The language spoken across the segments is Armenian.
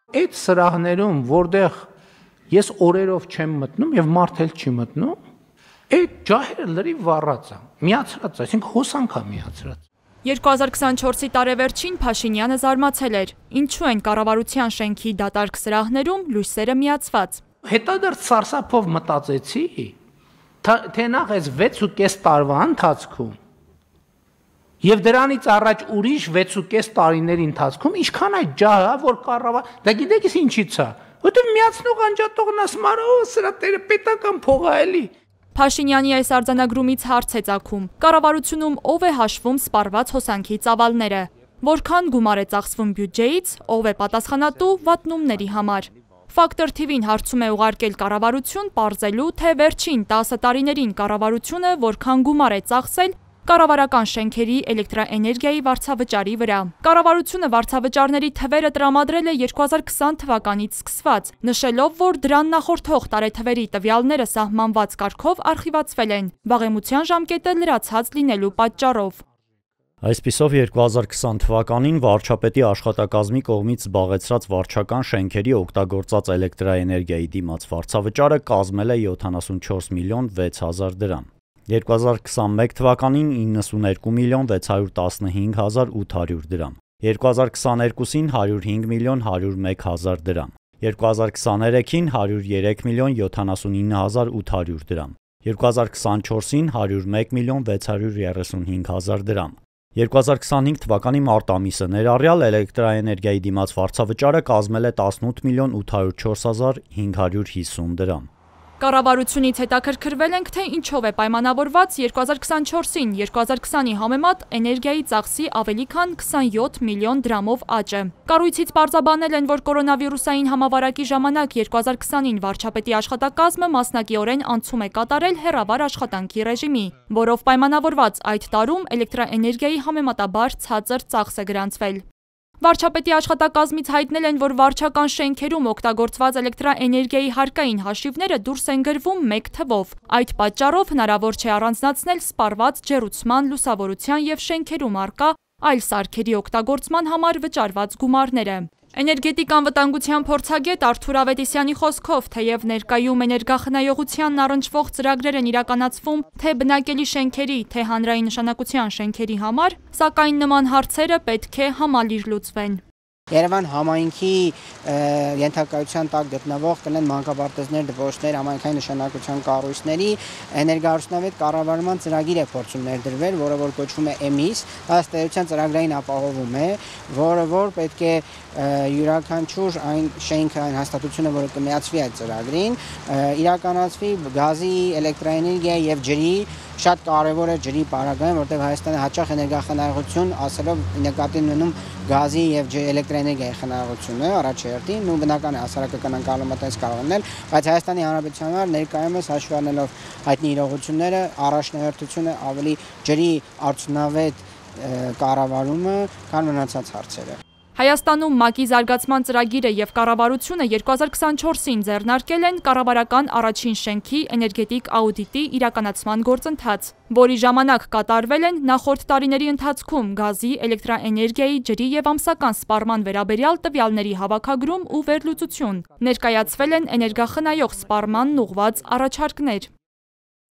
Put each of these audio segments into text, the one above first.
Այդ սրահներում, որտեղ ես օրերով չեմ մտնում եւ մարդ էլ չի մտնում, այդ ջահերը լրիվ վառած է, միացրած, այսինքն հոսանք է միացրած։ 2024-ի տարեվերջին Փաշինյանը զարմացել էր, ինչու են կառավարության շենքի դատարկ սրահներում լույսերը միացված։ Հետադարձ սարսափով մտածեցի, թե նախ այս 6.5 տարվա ընթացքում եւ դրանից առաջ ուրիշ 6.5 տարիների ընթացքում ինչքան այդ ջահը, որ կառավար, դա գիտեք ինչի՞ց է, որտեղ միացնող անջատողն ասում է, սրա տերը պետական փող է էլի։ Փաշինյանի այս արձանագրումից հարց է ծագում. կառավարությունում ով է հաշվում սպառված հոսանքի ծավալները, որքան գումար է ծախսվում բյուջեից, ով է պատասխանատու վատնումների համար։ Ֆակտոր TV-ին հարցում է ուղարկել կառավարություն պարզելու, թե վերջին 10 տարիներին կառավարությունը որքան գումար է ծախսել կառավարական շենքերի էլեկտրաէներգիայի վարձավճարի վրա։ Կառավարությունը վարձավճարների թվերը տրամադրել է 2020 թվականից սկսված, նշելով, որ դրան նախորդող տարեթվերի տվյալները սահմանված կարգով արխիվացվել են, վաղեմության ժամկետը լրացած լինելու պատճառով։ Այսպիսով 2020 թվականին վարչապետի աշխատակազմի կողմից զբաղեցրած վարչական շենքերի օգտագործած էլեկտրաէներգիայի դիմաց վարձավճարը կազմել է 74 միլիոն 6 հազար դրամ։ 2021 թվականին 92 միլիոն 615 հազար 800 դրամ, 2022-ին 105 միլիոն 101 հազար դրամ, 2023-ին 103 միլիոն 79 հազար 800 դրամ, 2024-ին 101 միլիոն 635 հազար դրամ, 2025 թվականի մարտ ամիսը ներառյալ էլեկտրաէներգիայի դիմաց վարձավճարը կազմել է 18 միլիոն 804 հազար 550 դրամ։ Կառավարությունից հետաքրքրվել ենք, թե ինչով է պայմանավորված 2024-ին 2020-ի համեմատ էներգիայի ծախսի ավելի քան 27 միլիոն դրամով աճը։ Կառույցից պարզաբանել են, որ կորոնավիրուսային համավարակի ժամանակ 2020-ին վարչապետի աշխատակազմը մասնակիորեն անցում է կատարել հեռավար աշխատանքի ռեժիմի, որով պայմանավորված այդ տարում էլեկտրաէներգիայի համեմատաբար ցածր ծախս է գրանցվել։ Վարչապետի աշխատակազմից հայտնել են, որ վարչական շենքերում օգտագործված էլեկտրաէներգիայի հարկային հաշիվները դուրս են գրվում մեկ թվով։ Այդ պատճառով հնարավոր չէ առանձնացնել սպառված ջեռուցման, լուսավորության եւ շենքերում առկա այլ սարքերի օգտագործման համար վճարված գումարները։ Էներգետիկ անվտանգության փորձագետ Արթուր Ավետիսյանի խոսքով, թեև ներկայում էներգախնայողությանն առնչվող ծրագրեր են իրականացվում թե բնակելի շենքերի, թե հանրային նշանակության շենքերի համար, սակայն նման հարցերը պետք է համալիր լուծվեն։ Երևան համայնքի ենթակայության տակ գտնվող կլեն մանկապարտեզներ, դպրոցներ, համայնքային նշանակության կառույցների էներգարուսնավետ կառավարման ծրագիր է փորձում ներդրվել, որը որ կոչվում է EMIS, ըստ էության ծրագրային ապահովում է, որը որ պետք է յուրաքանչյուր այն շենքը, այն հաստատությունը, որը կմիացվի այդ ծրագրին, իրականացվի գազի, էլեկտրաէներգիայի եւ ջրի շատ կարևոր է ջրի պարագայում, որտեղ Հայաստանը հաճախ էներգախնայողություն ասելով նկատի ունենում գազի եւ էլեկտրաէներգիայի խնայողությունը առաջերտին, ու բնական է հասարակական անկարգումը տես կարող լինել, բայց Հայաստանի Հանրապետության համար ներկայումս հաշվի առնելով հայտնի իրողությունները, առաջնահերթությունը ավելի ջրի արդյունավետ կառավարումը, քան մնացած հարցերը։ Հայաստանում ՄԱԿ-ի զարգացման ծրագիրը եւ կառավարությունը 2024-ին ձեռնարկել են կառավարական առաջին շենքի էներգետիկ աուդիտի իրականացման գործընթաց, որի ժամանակ կատարվել են նախորդ տարիների ընթացքում գազի, էլեկտրաէներգիայի, ջրի եւ ամսական սպառման վերաբերյալ տվյալների հավաքագրում ու վերլուծություն։ Ներկայացվել են էներգախնայող սպառմանն ուղղված առաջարկներ։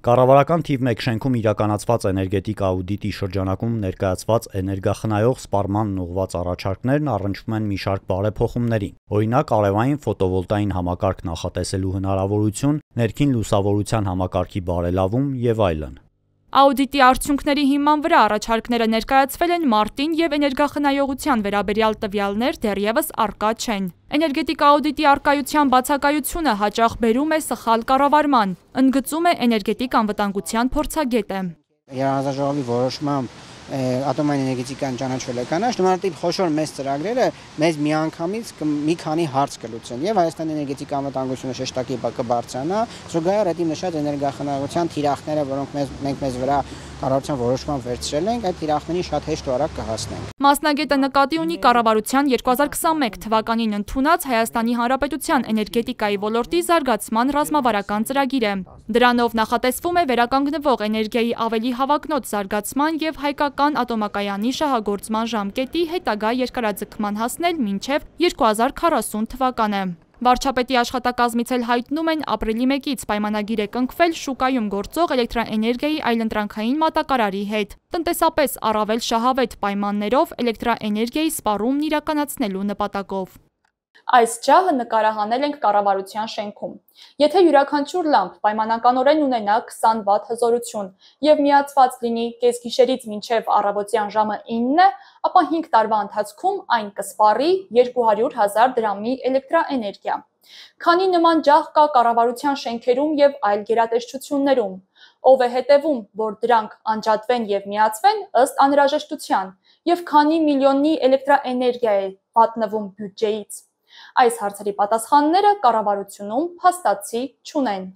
Կառավարական թիվ 1 շենքում իրականացված էներգետիկ աուդիտի շրջանակում ներկայացված էներգախնայող սպառմանն ուղղված առաջարկներն առնչվում են մի շարք բարեփոխումների, օրինակ արևային ֆոտովոլտային համակարգ նախատեսելու հնարավորություն, ներքին լուսավորության համակարգի բարելավում եւ այլն։ Աուդիտի արդյունքների հիման վրա առաջարկները ներկայացվել են մարտին եւ էներգախնայողության վերաբերյալ տվյալներ դեռևս առկա չեն։ Էներգետիկ աուդիտի առկայության բացակայությունը հաճախ բերում է սխալ կառավարման, ընդգծում է էներգետիկ անվտանգության փորձագետը։ Երաժշտողի որոշմամբ ատոմային էներգետիկան ճանաչվել է կանաչ, նմանատիպ խոշոր մեծ ծրագրերը մեզ միանգամից մի քանի հարց կլուծեն եւ Հայաստանի էներգետիկ անվտանգությունը շեշտակի կբարձրանա, զուգահեռ այդ նշած էներգախնայողության թիրախները, որոնք մենք մեզ վրա կառավարության որոշման վերցրել ենք, այդ թիրախներին շատ հեշտ ու արագ կհասնենք։ Մասնագետը նկատի ունի կառավարության 2021 թվականին ընդունած Հայաստանի Հանրապետության էներգետիկայի ոլորտի զարգացման ռազմավարական ծրագիրը։ Դրանով նախատեսվում է վերականգնվող էներգիայի ավելի հավակնոտ զարգացման և հայկական ատոմակայանի շահագործման ժամկետի հետագա երկարաձգման հասնել մինչև 2040 թվականը։ Վարչապետի աշխատակազմից էլ հայտնում են ապրիլի 1-ից պայմանագիր է կնքվել շուկայում գործող էլեկտրաէներգիայի այլընտրանքային մատակարարի հետ, տնտեսապես առավել շահավետ պայմաններով էլեկտրաէներգիայի սպառումն իրականացնելու նպատակով։ Այս ջահը նկարահանել ենք կառավարության շենքում։ Եթե յուրաքանչյուր լամպ պայմանականորեն ունենա 20 վատ հզորություն և միացված լինի կեսգիշերից մինչև առավոտյան ժամը 9, ապա 5 տարվա ընթացքում այն կսպառի 200,000 դրամի էլեկտրաէներգիա։ Քանի նման ջահ կա կառավարության շենքերում և այլ գերատեսչություններում, ով է հետևում, որ դրանք անջատվեն և միացվեն ըստ անհրաժեշտության, և քանի միլիոնի էլեկտրաէներգիա է վատնվում բյուջեից։ Այս հարցերի պատասխանները կառավարությունում փաստացի չունեն։